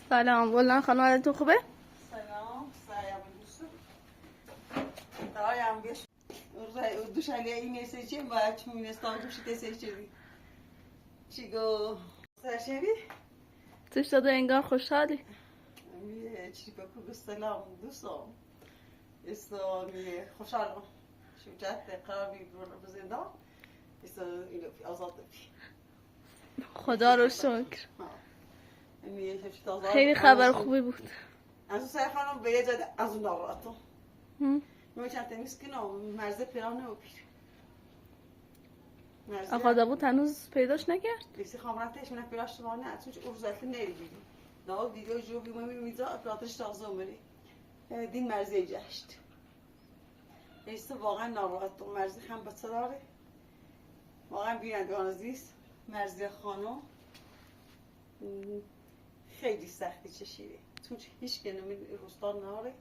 سلام بلند خانم، حالتون خوبه؟ سلام سعیم دوستم دایم بیش دوش علی این سیچی باید چون می‌نستم دوش تسیچی چیگو سرشنی توش داده انگار خوشحالی. میه چی بکو سلام دوستم اسلامی خوشحالم شجاعت قربی رو زندان است اینو آزاد بی خدا رو شکر. میه خیلی خبر خوبی بود. از اون سر خانم به یه جد از اون ناراحتم من چند تمیز کنم مرزه پیرانه و پیر آقا داوود هنوز پیداش نکرد؟ بیسی خامراتش من پیراش تو نه چون ارزاتی نمیدی نه ویدیو جو بی من میذا اپراتش تازه اومدی دین مرزه جشت بیسی واقعا ناراحتم مرزه هم بچه داره واقعا بینندگان عزیز مرزه خانم خیلی سختی چشیده چون هیچ که من روستان ناره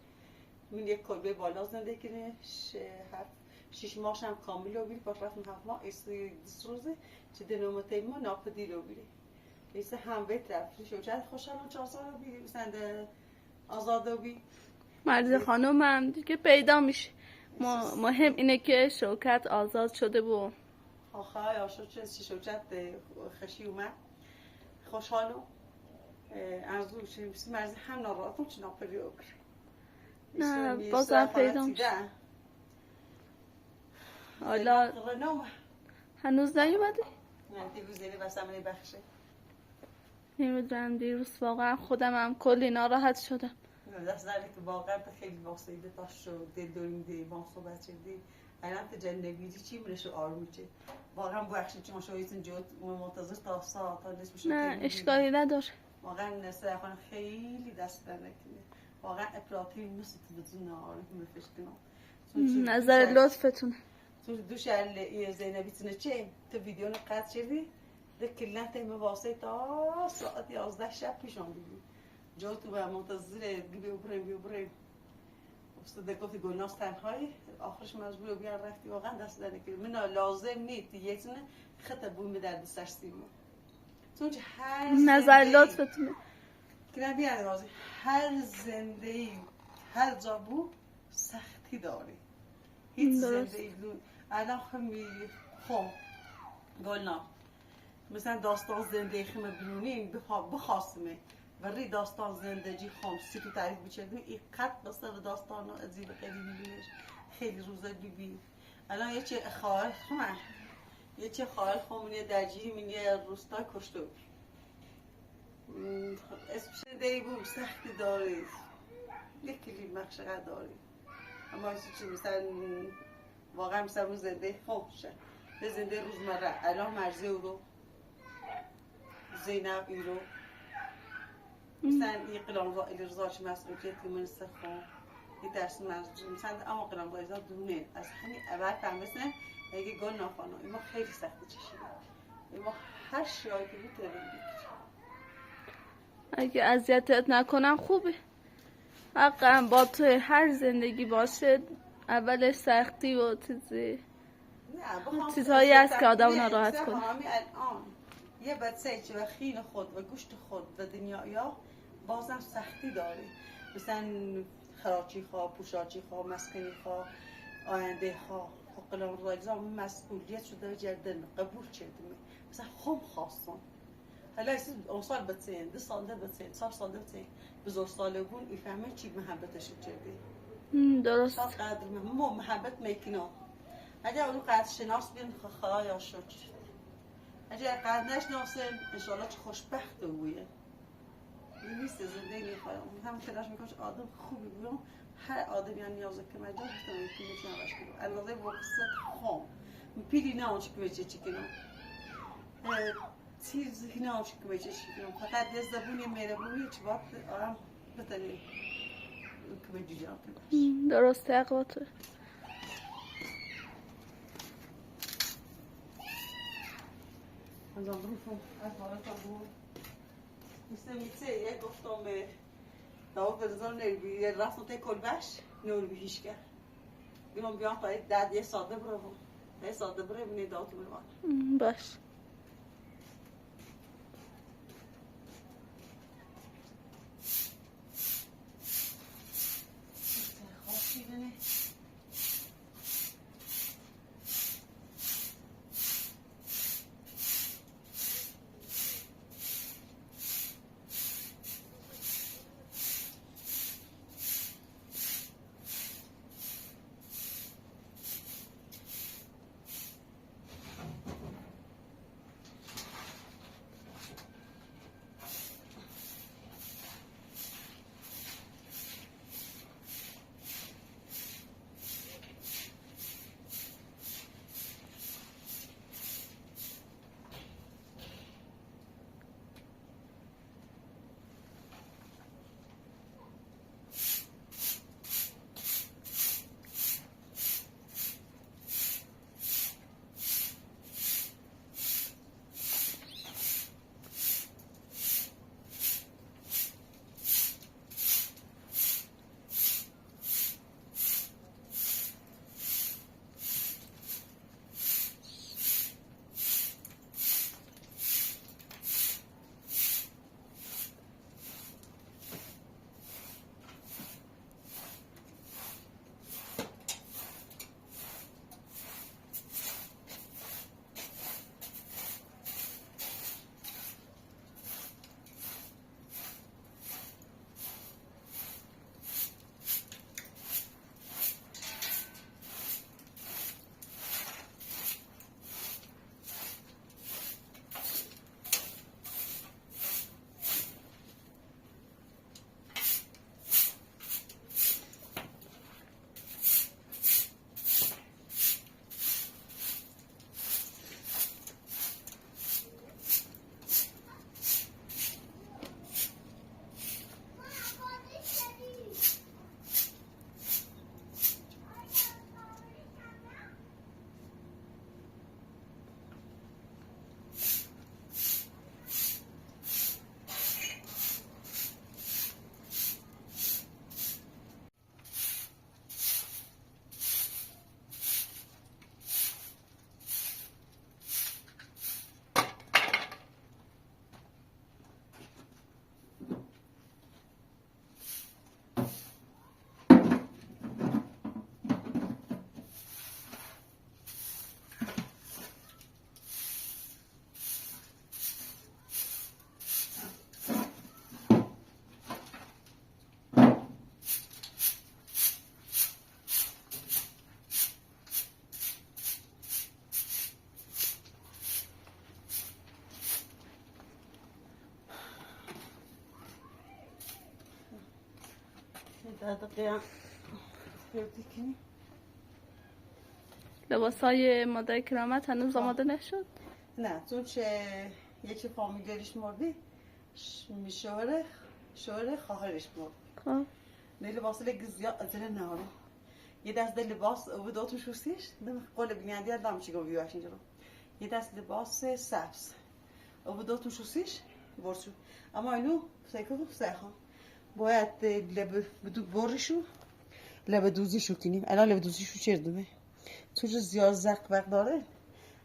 من یک کلبه بالا زندگی کنه شش ماهش هم کامل رو بیری باش رفتم 7 ماه ایستی روزه چه دنومته ما ناپدی رو بیری ایسته هم بیت رفت شوچت خوشحالم 4 سال رو بیری بسند آزاد رو بی مرد خانم هم دیگه پیدا میشه. مهم اینه که شوکت آزاد شده و آخه آشو چه شوچت خشی اومد خوشحالم از اون چه مرز هم ناراحتم چه ناپدی رو بیری نه بازم پیدا میشه. حالا هنوز نیومده؟ نه دیروز دیگه بس همه بخشه نمیدونم دیروز واقعا خودم هم کلی ناراحت شدم. دست داره که واقعا خیلی واسیده تاش شد دل داریم دی با صحبت کردی الان تو جنبیدی چی منشو آروم چه واقعا بخشی چون شویتون جوت منتظر تا ساعت تا نصف نه اشکالی نداره. واقعا نسل خانم خیلی دست در نکنه واقعا اپراتی مثل تلویزیون آره میفشکنم نظر لطفتون تو دوش ال زینبی تنه چه تو ویدیو نقد کردی دکلن تیم واسه تا ساعت 11 شب پیشم بیدی جو تو به منتظر بیبریم استاد گفتی گلناز تنهایی آخرش مجبور بیار رفتی واقعا دست در نکنه من لازم نیست یه تونه خطر بوی در دستش سیمو چون هر نظر لطفتون که بیان رازی هر زندگی هر جا بو سختی داره هیچ زندگی الان خم گلنا مثلا داستان زندگی خم بیرونی بخواستمه ولی داستان زندگی خم سی تو تعریف بچردیم این قط داستان داستان عجیب خیلی ببینش خیلی روزا ببین الان یه چه خواهر خمه یه چه خواهر خمونیه درجی منیه روستا کشته بود اسمش زندگی بود سختی داره یک کلی مخشقه داره اما چی مثلا واقعا مثلا زنده خوبشه به زنده روزمره الان مرزه رو زینب این رو مثلا این قلان را الارزاش مسئولیتی من سخون این درس مثلا اما قلان را ازاد دونه از همین اول فهمیدن اگه گل نخوانم اما خیلی سختی چشیدم اما هر شیایی که بود اگه اذیتت نکنم خوبه. حقا با تو هر زندگی باشه اولش سختی و چیزهایی هست که آدم ناراحت کنه. الان یه بچه که و خیل خود و گوشت خود و دنیا بازم سختی داره مثلا خراچی خواه، پوشاچی خواه، مسکنی خواه، آینده خواه قلم رایزا مسئولیت شده جردن قبول چردمه مثلا خم خواستم حالا اون سال بتین، 2 سال بتین، 4 سال بتین بزرگ ساله بون ایفهمه چی محبتش کرده درست قدر محبت میکنم اگر اون قدر شناس بین خواهی شد اگر قدر نشناسه انشاءالله چه خوشبخت بویه این نیست زندگی میخوایم هم تلاش میکنم آدم خوبی بودم هر آدمی هم نیازه که مجال بستم که میتونم باش کنم علاوه وقصت خام پیلی ناچ که بچه چی کنم چیزی ناچ که بچه چی کنم فقط یه زبونی مهربونی چه وقت آرام بتنی که بچه جان کنم درسته اقواته از آن بروفم از حالت بود میشه یه گفتم به داو برزان نربی یه راست نته کلبش نور بیش کرد بیام بیام پای داد یه ساده برو یه ساده برو ببینید داو تو میوان باش جنی دقیقا لباسای مادر کرامت هنوز آماده نشد؟ نه چون یکی فامیلیش مردی شوهر خواهرش مرد خب نه لباس لگه زیاد ازله نهارو یه دست لباس او دوتون شوستیش قول بینیدی هم چی گویی واشین جلو یه دست لباس سبز او دوتون شوستیش برشو اما اینو سیکو سیخان باید بدو برشو لبه دوزیشو کنیم الان لبه دوزیشو چردمه توش زیاد زرق وقت داره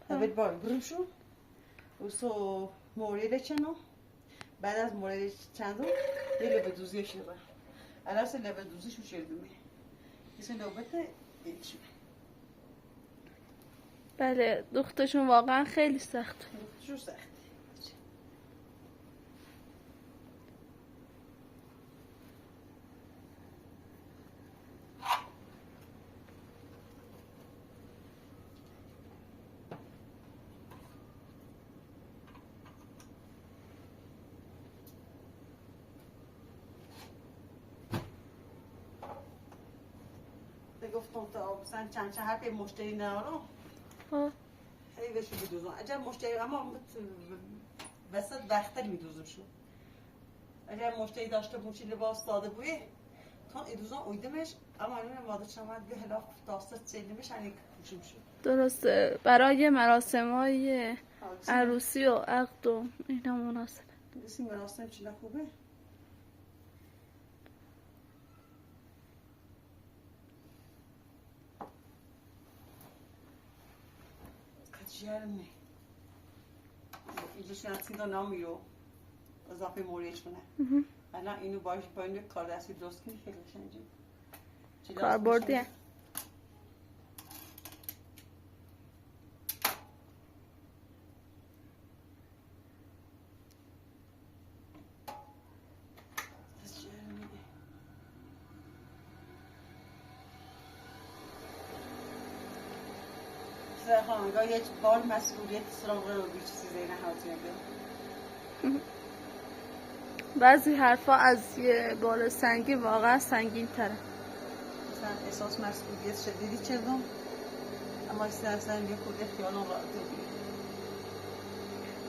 اول باید برشو اوسو موریده چنو بعد از موریده چندو یه لبه دوزیش نبا الان سه لبه دوزیشو چردمه کسی نوبته ایشو بله دختشون واقعا خیلی سخت شو سخت گفتم تا مثلا چند حرف مشتری نارو هی بهش میدوزم اگر مشتری اما وسط وقتری میدوزم شو اگر مشتری داشته بوچی لباس داده بوی تا ایدوزم اویدمش اما الان ماده چمد به هلاف داست سیلمش هنگ پوشم شو درسته برای مراسم‌های عروسی و عقد و اینا مناسبه این مراسم چی خوبه جرمه اینجا شناسی دا نامیرو اضافه موریش کنه الان اینو با اینو کار دستی درست کنی خیلی شنجیم کاربردی هم. خانگاه یک بار مسئولیت سراغ رو بیچ چیزی نهاد. بعضی حرفا از یه بار سنگی واقعا سنگین تره. مثلا احساس مسئولیت شدیدی چردم اما اصلا یه خود خیال راحت بود.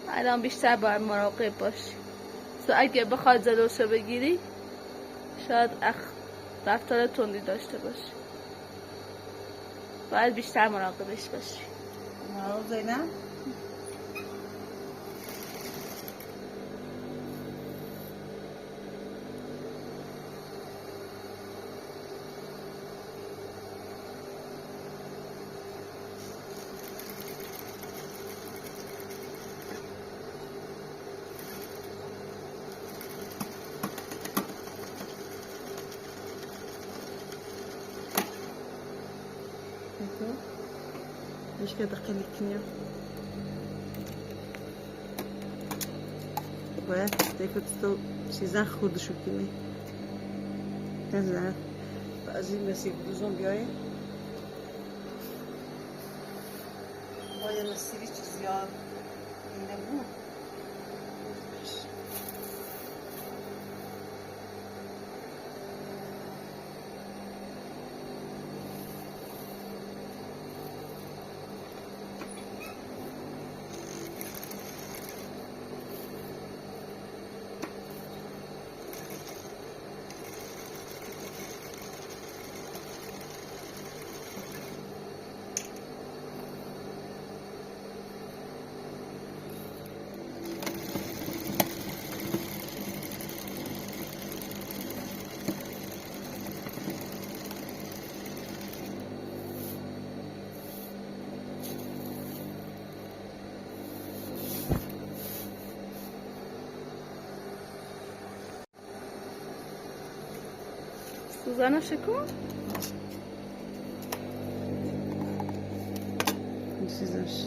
الان بیشتر باید مراقب باشی. تو اگه بخواد جلوشو بگیری شاید رفتار تندی داشته باشی. باید بیشتر مراقبش باشی. زینب مش كده خليكني باید تکت تو سیزن خودشو کنی نزد بعضی مسیب دوزون بیایی باید مسیبی چیز زیاد اینه بود سوزانو شکن چیزش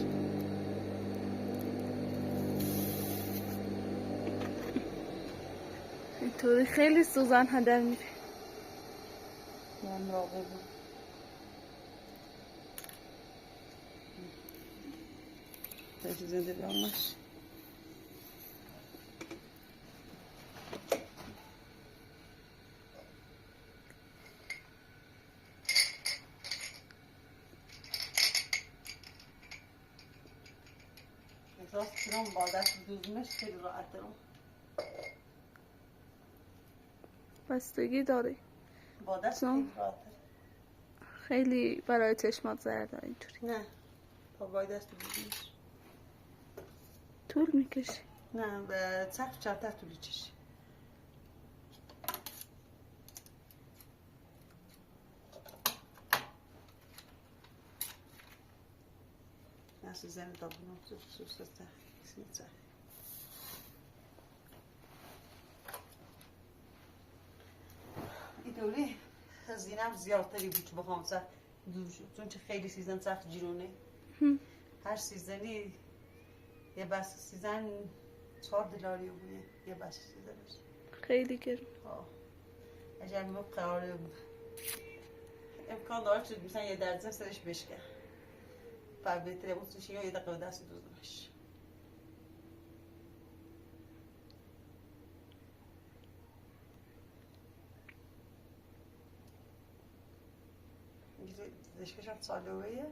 اینطوری خیلی سوزن هدر میره. من راقبم تاکی زنده بیامش احساس کنم با دست دوزمش خیلی راحت دارم. بستگی داره. با دست خیلی راحت دارم. خیلی برای چشمات ضرر داره اینطوری. نه با بای دست دوزمش طول میکشه. نه به سخت چرتر طولی چشی. نسی زن دابونم سوسته سیمتر این دوری هزینم زیادتری بود که بخوام سخت دور شد چون که خیلی سیزن سخت جیرونه هر سیزنی یه بس سیزن $4 بوده یه بس سیزنش خیلی گرون. اگر ما قرار امکان داره شد مثلا یه درزن سرش بشکن فر بهتره بود سوشی یا یه دقیقه دست دوزنش زشکش هم سالوهیه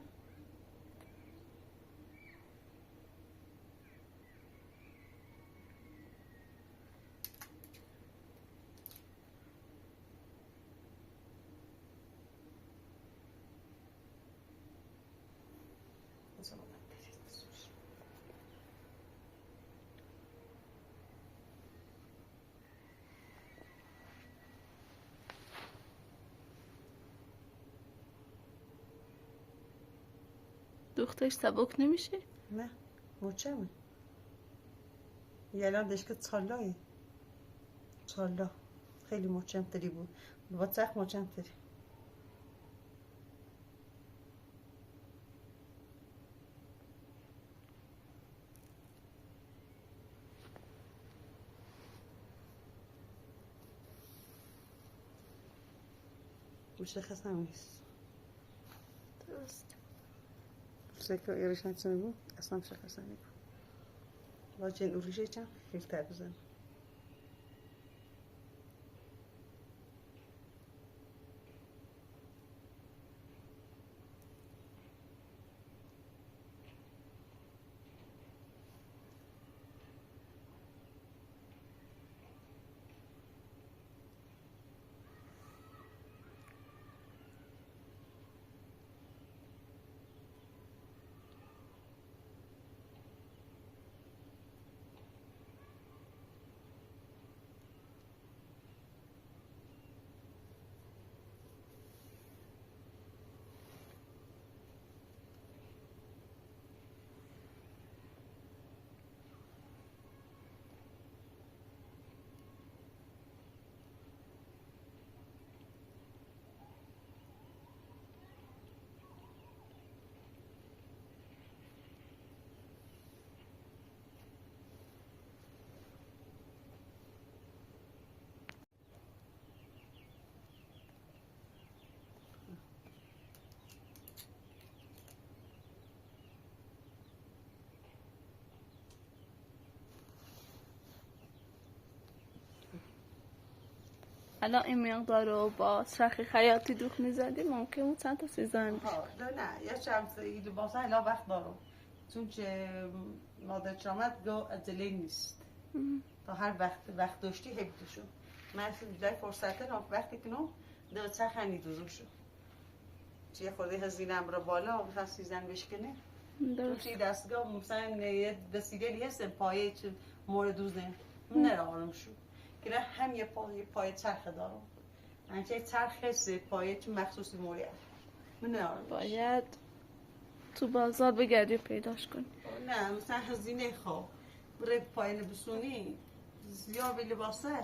دوختش سبک نمیشه؟ نه مچمه یه الان دشکه چالا خیلی مچم تری بود با سخت مچم تری مشخص هم نیست. درست. فکر ایرش نتونه بود اصلا مشخص هم نیست. واجن اوریشه چند فیلتر بزن. الان این مقدار رو با سرخ خیاطی دوخ میزدی ممکن بود چند تا سیزن نه یه چند لباس ها وقت دارم چون که مادر آمد گو عجله نیست تا هر وقت داشتی هبتشو من جای فرصته وقتی کنم دو چه خنی دوزم شو چیه خودی هزینم رو بالا مثلا سیزن بشکنه چون دستگاه مثلا یه دستگاهی هستن پایه چه مورد دوزن نرارم شو که هم یه پای چرخ دارم انچه چرخ هست پایه چون مخصوصی موریه من نرارم باید تو بازار بگردی پیداش کنی نه مثلا هزینه خواه برای پایین بسونی زیاد به لباسه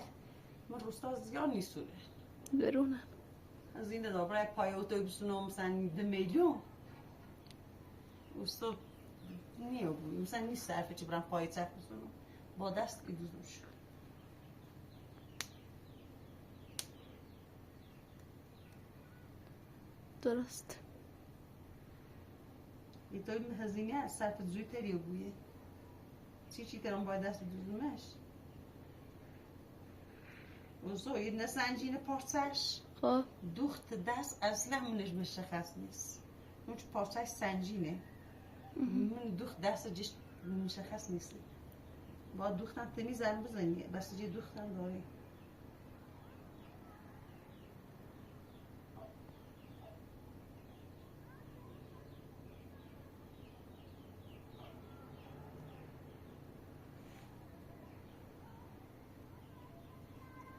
من روستا زیاد نیستونه برونم هزینه دار برای پای اتوبوس مثلا 2 میلیون روستا نیو بود مثلا نیست صرفه چه برم پای چرخ بسونم با دست که دوزم شد درست یه توی هزینه از صرف زوی تریو بویه چی ترم باید دست دوزمش روزو یه نسنجین پارچش خب دوخت دست اصلا منش مشخص نیست اون چه پارچش سنجینه من دوخت دست جش مشخص نیست با دوختن تنی زن بزنی بس جه دوختن داری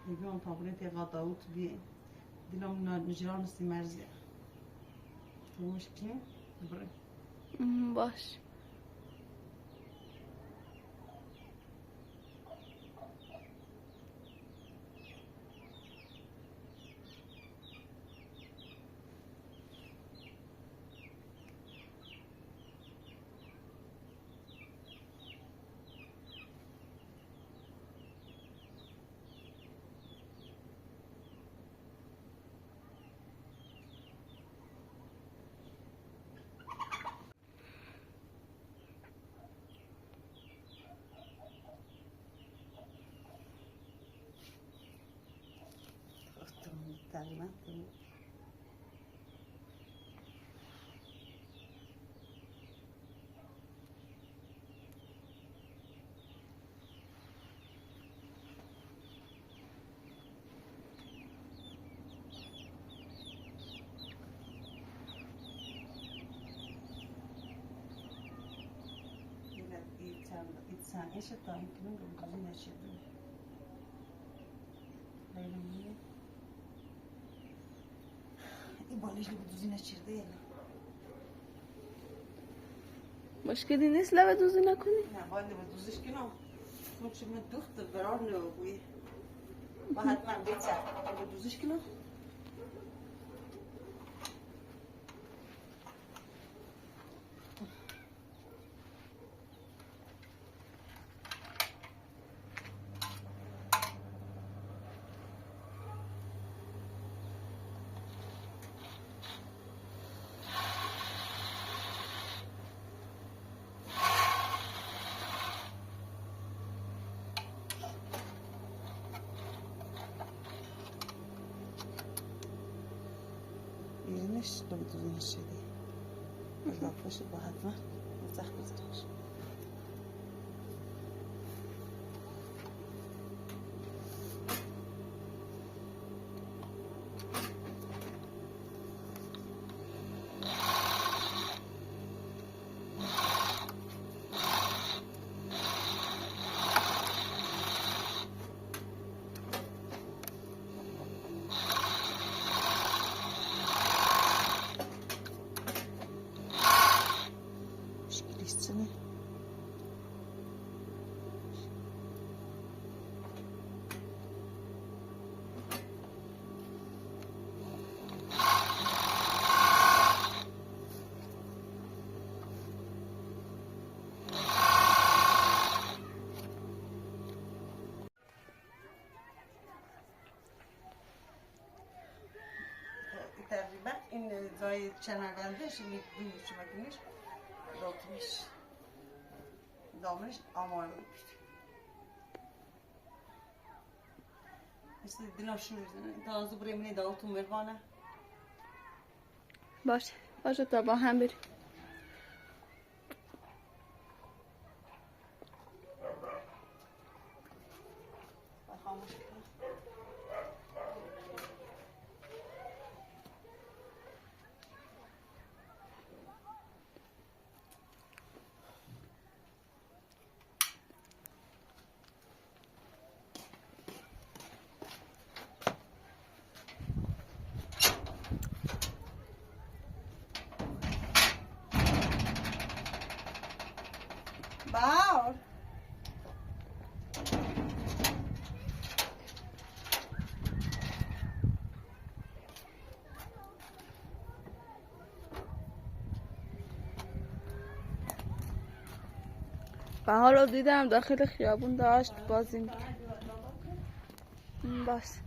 میگم طابونه تیغا داوت بیه دیلم نجران سی مرزیه تو مشکلی بره باش تقریبا ايش الطعم كمان جوزين الشدة ليلى بالیش رو بدوزی نچرده یلا مشکلی نیست لبه دوزی نکنی؟ نه باید بدوزیش کنم چون چه من دوخت برار نبوی با حتما بیت بدوزیش کنم دونش شده اضافه شد با حتما سخت بذارش. Истины. تقریبا این زای چنگندش میدونی چه مکنیش دامنش آمار میپشت مثل دینا شروع تازه بریم داوتون بروانه باشه تا با هم بریم. باور بهار رو دیدم داخل خیابون داشت بازی میکرد. بس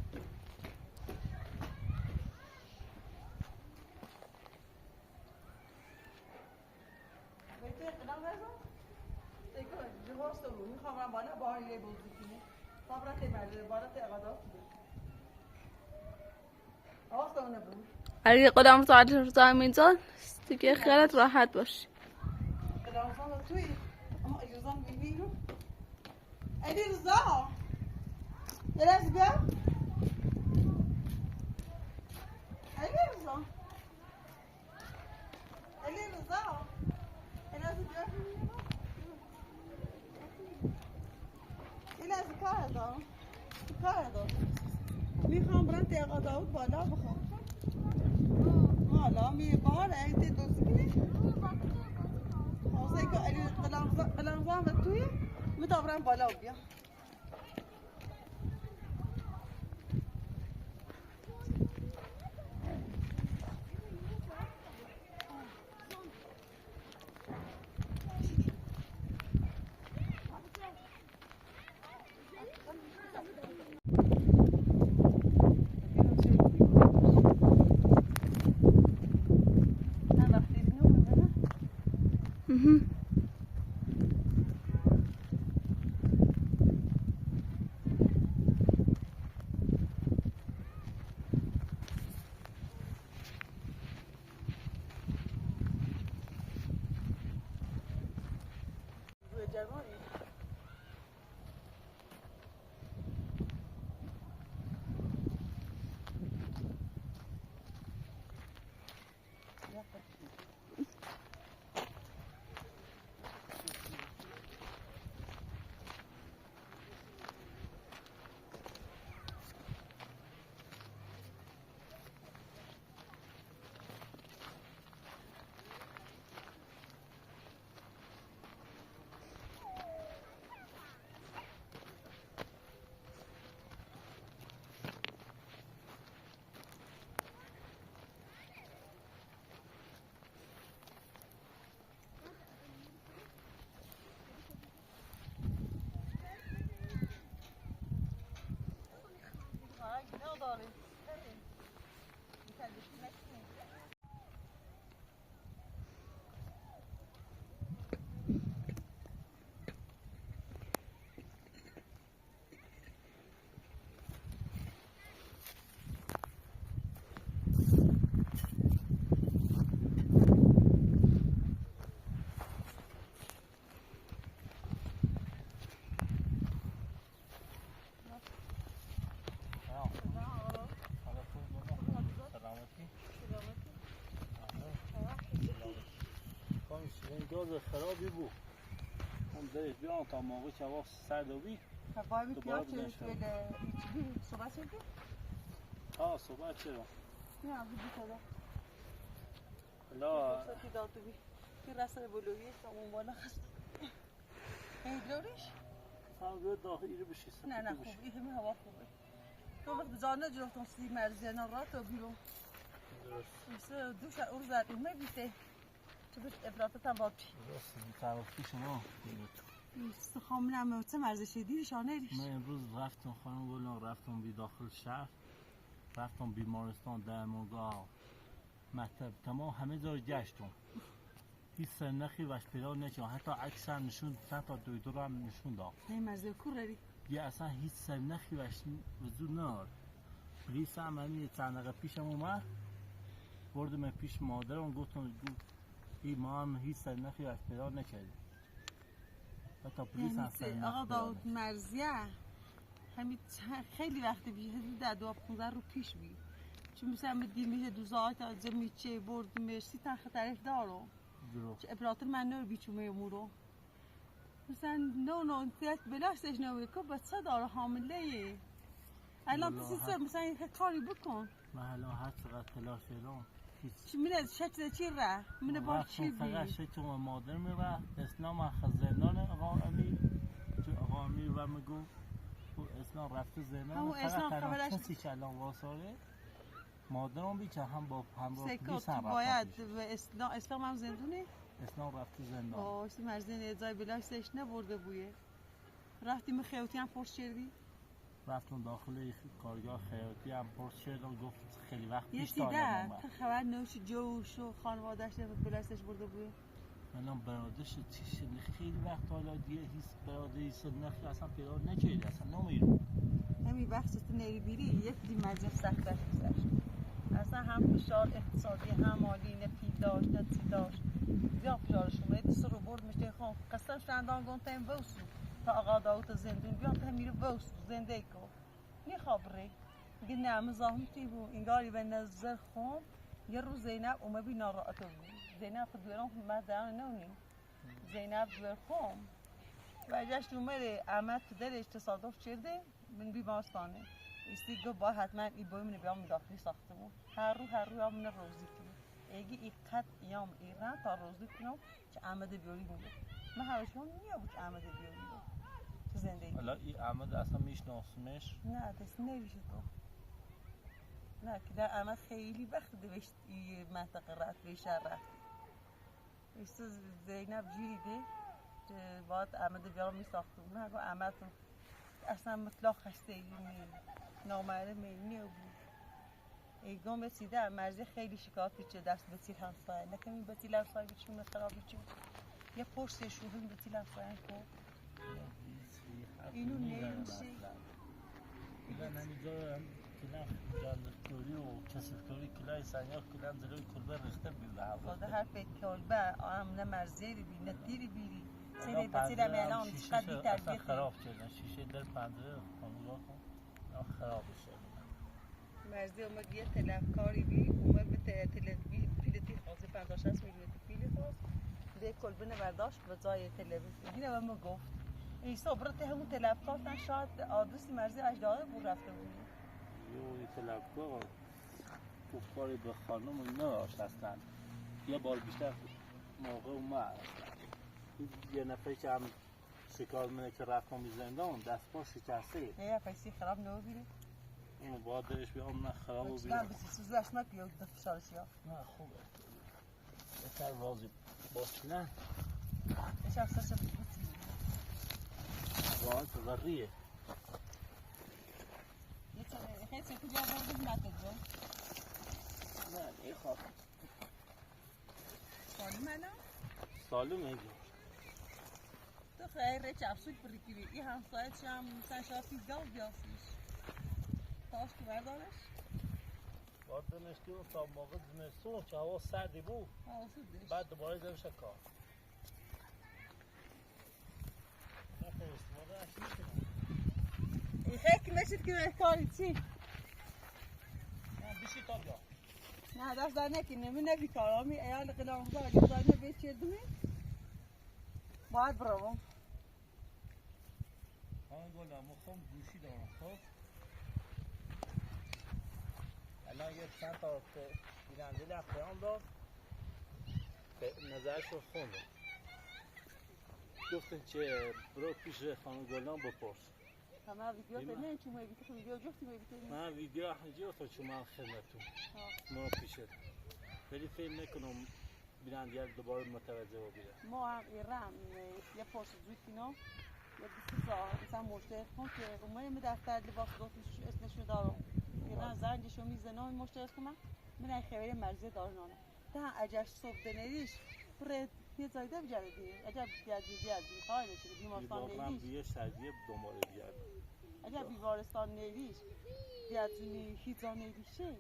اگه قدم ساعت زمین زن دیگه خیالت راحت باش. علی رضا یه لحظه بیا علی رضا یه لحظه بیا یه لحظه کار دار میخوام برم تیغا داود بالا بخوام حالا میباره ایتی دوست کنی حوضه که علی قلنزان و توی میتابرم بالا بیا باز خرابی بود هم درش بیان تا موقع که هوا سرد و بی باید دوباره پیاز بزن توی ایچی صحبت شدی؟ ها صحبت چرا نه بودی کدا لا فرصتی داد تو بی این رسل بلویی همون بالا خست این دوریش؟ هم بیاد داخل رو بشی نه نه خوب این همه هوا خوبه تو وقت جانه جلوتون سی مرزی نرات و بیرون مثل دوش ارز در اومه بیته تو بیت افراتت هم با پی درست تعرفی شما خامنم چه مرزشی دیدی شانه ریش من امروز رفتم خانم گلنار رفتم بی داخل شهر رفتم بیمارستان درمانگاه مکتب تمام همه جا گشتم هیچ سرنخی وش پیدا نشد حتی عکس هم نشون چند تا دکتر هم نشون داد نه مرزه کوری یه اصلا هیچ سرنخی وش وجود نداره پلیس هم همین چند دقیقه پیشم اومد بردم پیش مادرم گفتم این ما هم هیچ سرنخی وش پیدا نکردیم حتی پلیس هم سرنخ آقا پیدا داود مرزیه همین خیلی وقتی بیشه در 15 رو پیش بی چون مثلا بدی میشه دو ساعت از میچه برد مرسی تنخ طرف دارم چه ابراتر من نور بیچومه امورو مثلا نه انتیت بلاشتش نوی که بچه داره حامله الان تسیسر مثلا این کاری بکن من الان هر چقدر تلاش کردم من شکل چی ره من با چی بی فقط شکل مادر میره اسلام خزندان آقا امیر تو آقا امیر و میگو اسلام رفته زندان اسلام خبرش کسی که الان واساره مادرم بی که هم با پلیس هم باید اسلام هم زندونه اسلام رفته زندان باشه مرزین ازای بلاشتش نبرده بویه رفتیم خیاطی هم پرس کردی رفتم داخل کارگاه خیاطی هم پرس کردم گفت خیلی وقت پیش تا خبر نوش جوش و خانواده‌اش بلاشتش برده بویه الان برادرش چیش خیلی وقت حالا دیگه هیچ برادری نخی اصلا پیدا نکردی اصلا نمیرم همین وقت نری بیری یک دی مرزین سخت گذشت اصلا هم فشار اقتصادی هم مالی نه پی داشت نه چی داشت زیاد فشارش اومد سر رو برد میشه خان قسم شندان گفتم ووسو تا آقا داوود زندون بیاد تا میره ووسو زنده کو نی خبره میگه نه مزاحمتی بود انگاری به نظر خون یه روز زینب اومد بی ناراحت بود زینب خودوران مردان نونی زینب دور خون و جاش اومد احمد تو دلش تصادف کرده من بیمارستانه استی گفت با حتما این بوی من بیام داخلی ساختمون هر رو هم من روزی کنم اگه این قد ایام ایران تا روزی کنم که احمد بیاری میگه من هرشون نیا بود که احمد بیاری بود تو زندگی حالا این احمد اصلا میشناسمش نه دست نمیشه تو نه که در احمد خیلی وقت دوشت این منطقه رفت به شهر رفتی است زینب جیده باید احمد بیارم می ساختمون نگو احمد اصلا مطلق خسته ایمی نامعلومه اینه بود ایگان بسیده مرزی خیلی شکایت بیچه دست بسید همسایه نکنی بسید همسایه بیچونه خراب بیچه یه پرسه شوهیم بسید همسایه کن اینو نمیشه اینا نمیجا کلاه جاندکتوری و کسفتوری کلاه سنیاق کلاه زلوی کلبه رخته بیده خدا حرف کلبه آم نمرزی بی نتیری بیری سیده بسید هم الان چقدر بی تربیت خراب شدن شیشه در پنجره خانوگاه کن خراب شد مرزی اومد یه تلفکاری بی اومد به پیلتی خواسته 50-60 میلیون پیل خواست ده کلبه نبرداشت به جای تلویزیون اینه به ما گفت ایسا برات همون تلفکار تن شاید آدرسی مرزی اجداره بود رفته بود یه تلفکار کفاری به خانم نداشت اصلا یه بار بیشتر موقع اومد یه نفری که هم شکار منه که رفتم بی زندان دست پا شکسته یه پیسی خراب نو بیره اونو باید درش بیام نه خراب و بیره بسی سوزو اشمک بیاد دفشارش یا نه خوبه بهتر راضی باش نه ايش افسر بطي واحد ضريه خيط كل جاب برضه ما تدرو لا ايه خاطر سالم انا سالم يجي تو خير ريتش افسوك بريكي اي هم ساعت شام مثلا شافي قلب بیاسیش تاش تو بردارش باردنش که تا موقع زمستون که هوا سردی بود بعد دوباره درش کار هيك مشيت كده كاري چی بشی تا بیا نه دست در نکنه من نبی کارامی ایال غلام خدا اگه دارنه بیچ کردمی باید بروم. خانم گلنار مخم گوشی دارم خب الان یه چند تا بیننده در پیام داد نظرش رو خونده گفتن که برو پیش خانم گلنار بپرس همه ویدیو تنه چون ویدیو جفتی میبینید. من ویدیو همینجا تو شما خدمتتون ما پیشت ولی فکر نکنم بیننده دوباره متوجه بگیره. ما هم ایران یه پرس زودینا یه 20 ساعت مثلا مشترک کن که اومدیم دفتر لباس دوستش اسمشو دارم ایران زنجشو میزنم مشترک کنم من خبری مرزی دارنانه تا اجاش صبح دنیش برد یه زایده بجردی اجا بیادی خواهده شده بیمارستان نیلیش واقعا بیه سردیه دنباله بیاد اجا بیمارستان نیلیش بیادی هیزان نیلیشه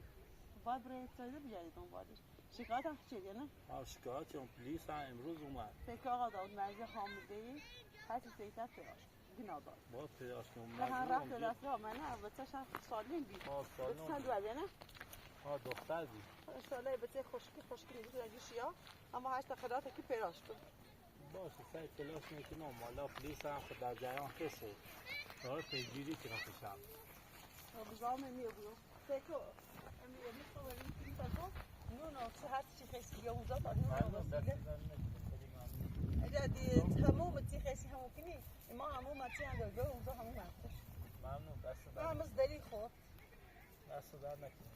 باید برای زایده بجردی دنبالش شکایت هم چیه نه؟ شکایت چون پلیس هم امروز اومد فکر آقا داد مرزی حامده هرچی سیتر پیراش بنا داد با پیراش کنم به هر رفت دست ها من البته شم سالیم بید بسن دو علیه نه؟ دختر بید ساله بچه خوشکی نیست رنگی شیا اما هشت خدات که پیراش کن باشه سعی تلاش میکنم مالا پلیس هم خود در جریان کسه داره پیگیری کنه کشم بزام میگو فکر امیلی خواهیم کنیم تاکو نون چه هست چی خیسی بیا اونجا تا نون اجا دی تمام تی خیسی همون کنی ما همون متی هم داره اونجا همون متی ممنون دست در هم از دلی خود دست در نکنیم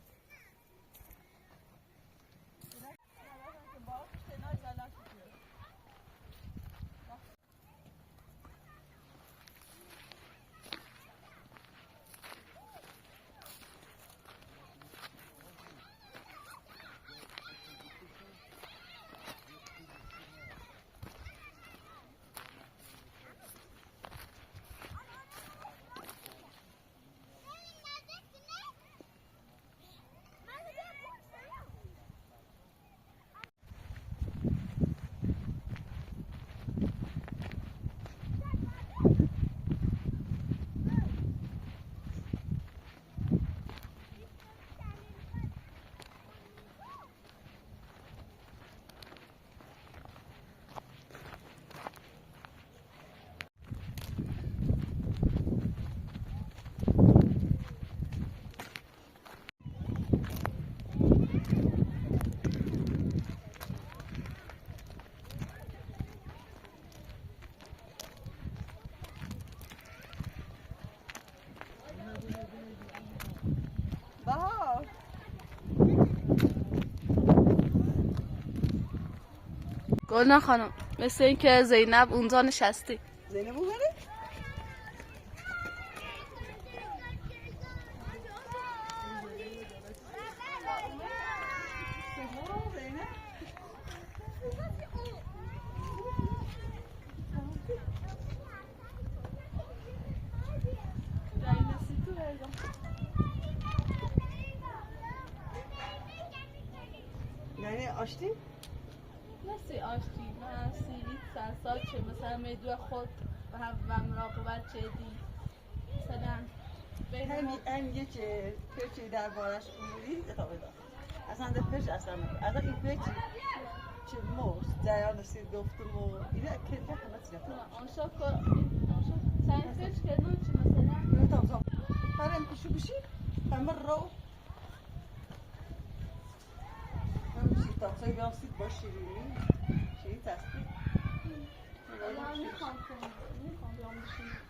گلنار خانم مثل این که زینب اونجا نشستی زینب اومده؟ یعنی آشتی؟ نسی آشتی من سیویت سنسال چه مثلا میدو خود و مراقبت چه دی مثلا هم یه چه پیچی در بارش اموری اتابه دار اصلا در پیچ اصلا اصلا این پیچی چه موست جریان سی گفتم و اینه که همه چیزا آنشا چند پیچ کردن چه مثلا تمام هرم پیشو بشی همه رو همشی تاقصای بیاسید با شیرینی شیرین تصدیق میخوام بیام بشینم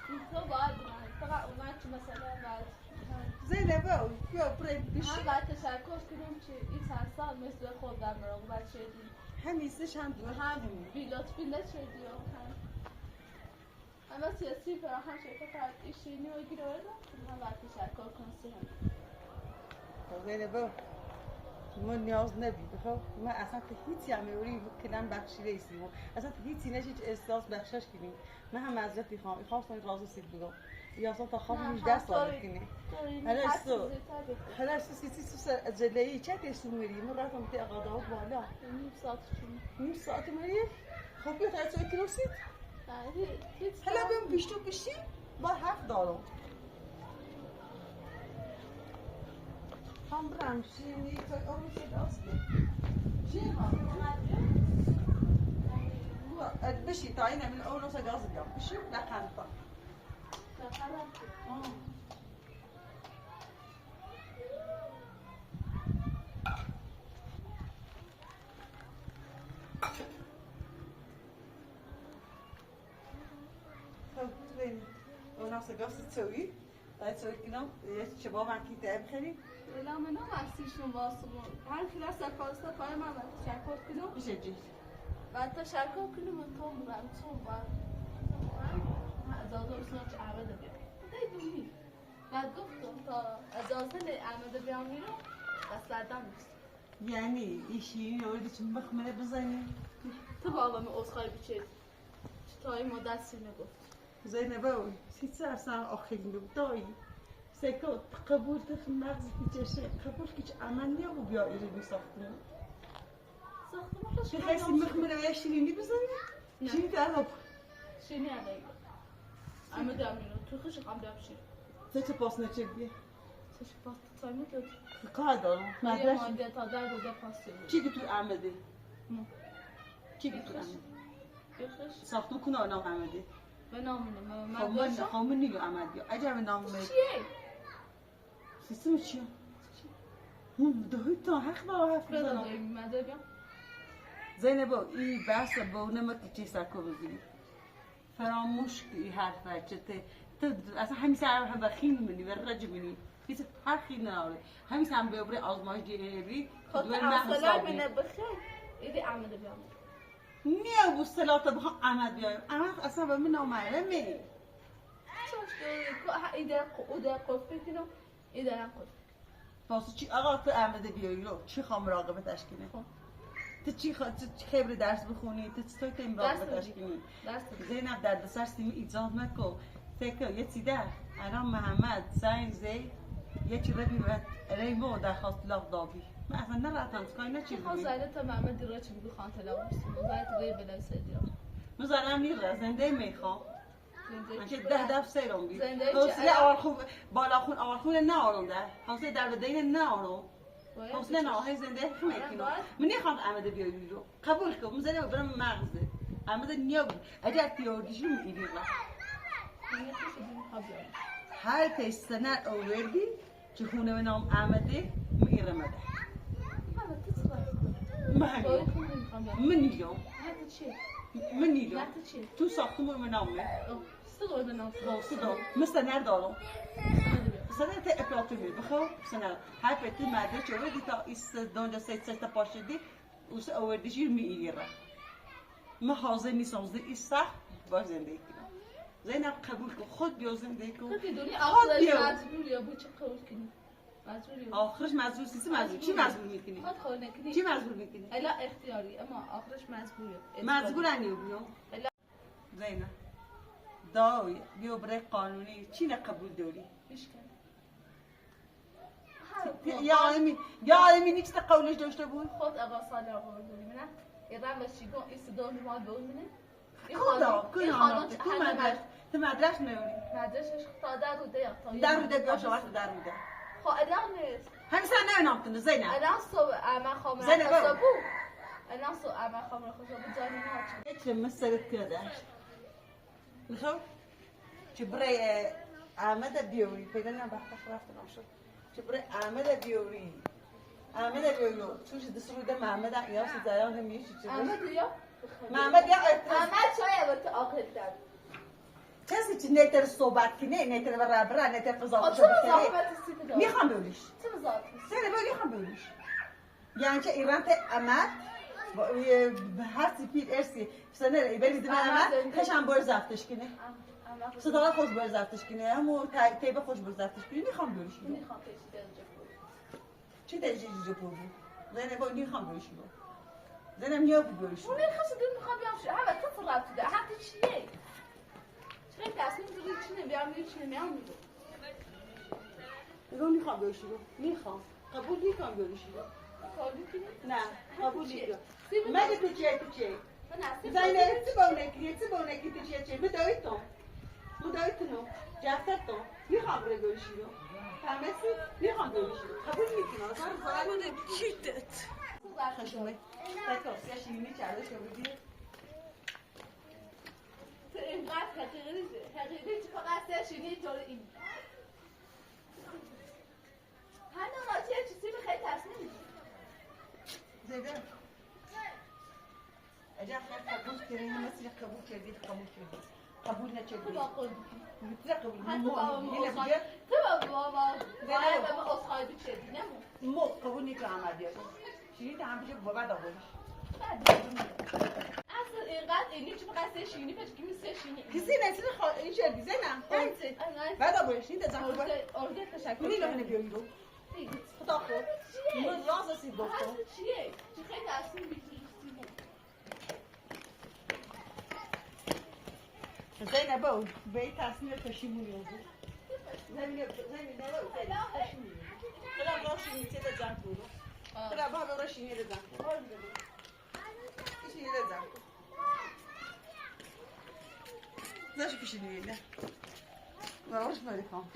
این تو باید فقط اومد چه مثلا باید زینبه بیا برای بشی هم باید تشکر کنم که این چند سال مثل خود در مراقبت شدی همیستش هم دور هم بیلت شدی و هم سیاسی فراهم شد فقط ایشینی و گیره هم باید تشکر کنسی هم زینبه من نیاز نبید خب من اصلا که هیچی هم میوری کنم بخشیده ایستیم اصلا که هیچی نشید احساس بخشش کنیم من هم معذرت میخوام خواستم رازو سید بگم یا اصلا تا خواب 18 سال کنی حالا سیسی سو جلایی چه کشتون میری من رفتم تی آقا داود بالا نیم ساعت میری خب بیا تا چه کروسید حالا بیام بیشتر بشی با حق دارم هم برم شینی تا اون شد اصلی چی ها؟ بشی تا این من اون روز گاز بیام بشی نخند تا اون روز گاز تسوی تسوی کنم یه چبا من کی تاب خیلی لا من نمستیشون واسه هر کلاس کاستا پای من شکر کنم میشه جی بعد تا شکر کنم من تو مرم تو بعد اجازه سوچ عبد بیام دیدی بعد گفتم تا اجازه عمد بیام میرم دست دادم نیست یعنی ایشی اولی چون بخمره بزنی تو بابا می عذرخواهی بچید تا این مدت سینه گفت زینبه سی سرسان آخیلی دایی سکوت قبول تخ مغز پیچشه قبول کیچ عمل یا بیا ایری بی ساختمون چه خیلی مخمره و شیرینی بزنی؟ شیرینی تعرف شیرینی علیه اما دام میرم تو خوش قم دام شیر چه پاس نچه بیه؟ چه پاس تایمه داد کار دارم یه مدرش مانده تا در روزه پاسی چی که تو عمده؟ چی که تو عمده؟ یخش ساختمون کنه آنام عمده به نامونه من باشم خامن نیگو عمد یا عجب نام می چیه؟ سیستم چیه؟ دهی تا حق با حرف بدا بزنم داریم مده بیام زینبا این بحث با نمک چی سرکو بزنی فراموش کی حرفه چته تو اصلا همیشه هم بخیل منی و رج منی هیچ حرفی نداره همیشه هم به ابری آزمایش دیگری خود اصلا منه بخیر ایدی عمده بیام نیا بوستلات بخوام عمد بیایم عمد اصلا به من نامعلمه چاش داری ایده قفه کنم ایده هم قفه واسه چی آقا تو عمد بیایی رو چی خواه مراقبتش کنی تو چی خبر درس بخونی تو چطور تو مراقبتش کنی زینب در دسر سیمی ایجاد مکو فکر یه چیده الان محمد سعی زی یه چی ربی و ریمو درخواست لاغ دابی من اصلا نراتم سکای نچی خواست زایده تا محمد دیره چی بگو خان تلاو بستیم زایده روی بلای سیدیا مزارم نیره زنده میخوام من که دف سیرم بی زنده چه؟ حوصله آرخون بالا خون آرخون نه آرم ده حوصله در بدین نه آرم حوصله نه آهای زنده میکنم من نخوام عمده بیایی رو قبول کن مزارم برم مغزه عمده نیا بود اگر تیاردیشی میگیری را هر پیش سنت آوردی که خونه به نام عمده میرمده من نیام من نیام تو ساختمون من نامه صدا مثل ندارم سنت اپلاتی می بخو سنت هر پیش مدرسه چوره دی تا ایست دانجا سیت پاشدی اوس آوردیشی میگیره ما حاضر نیستم زی ایسته باش زندگی کنم زینب قبول کن خود بیا زندگی کن خود بیا مجبور یا بود چه قبول کنی آخرش مجبور سیسی مجبور چی مجبور میکنی؟ خود خود نکنی چی مجبور میکنی؟ الا اختیاری اما آخرش مجبوریه مجبورن یو بیام زینب داوی بیا برای قانونی چی نقبول داری؟ یا آدمی نیست قولش داشته بود؟ خود اقا صالح آقا داری منه ایران بشیگون این صدا نماد به اون منه تو مدرس میاری مدرسش تا در روده یا تا در روده بیاشه وقت در روده خب الان نیست همیشه نمینام کنه زینب الان صبح اما خامر خشابو الان صبح اما خامر خشابو جانی ناچه هیچ مسئله کردش میخوام چه برای احمد بیوری پیدا نبخت رفتم شد چه برای احمد بیوری توش دست روده محمد یا سیدایان همیشه چه احمد یا محمد یا احمد شاید وقت آخر کرد کسی چی نیتر صحبت کنه نیتر برابر نیتر قضاوت کنه میخوام بولیش میخوام بولیش یعنی که ایران ته احمد هر سپید ارسی سنر ایبری دم احمد کشم بر زفتش کنه صدا خوش بر زفتش کنه همو تیبه خوش بر زفتش کنه میخوام بولیش چی درجه جپور بود زینب میخوام بولیش زینب نیا بولیش اون نخواست دل میخوام بیام شو همه تو فرات ده حتی چیه چرا تصمیم داری چی نمیام میگو رو میخوام بولیش میخوام قبول میکنم بولیش نه قبول میکنم مگه تو چیه زینب چی بونکی تو چیه مدایتم جفتتم میخوام بولیش فهمیدی میخوام بولیش قبول میکنم زارم چیتت خشمه تکاسی شیمی چالش بودی اینقدر حقیقی فقط شیرینی طور این هنو راتی چیزی به خیلی تصمیم میگی زیده اجا خیلی قبول کردی مثل قبول کردی قبول نکردی تو با قول مثل قبول حتی بابا مو تو بابا باید به ما اصخایی بچردی نمون مو قبول نیکه آمدی شیرین هم بشه بابا داغونش اصلا اینقدر اینی چی فقط سه شیرینی پچ کی میسه شیرینی کسی نسل این شد زنم هنسه بعد ابوش نیت زن خوبه ارده تشکر کنی لحنه بیایی رو خدا خود من راز سی دکتر اصلا چیه؟ چی خیلی تصمیم بیتونی زینب او به این تصمیم پشیمونی هستم زینب او پشیمونی خدا راشی نیتی ده زن کورو خدا بابا راشی نیتی ده زن کورو کشی نیتی ده زن کورو زنشو کشی نیتی نه باش مالی خام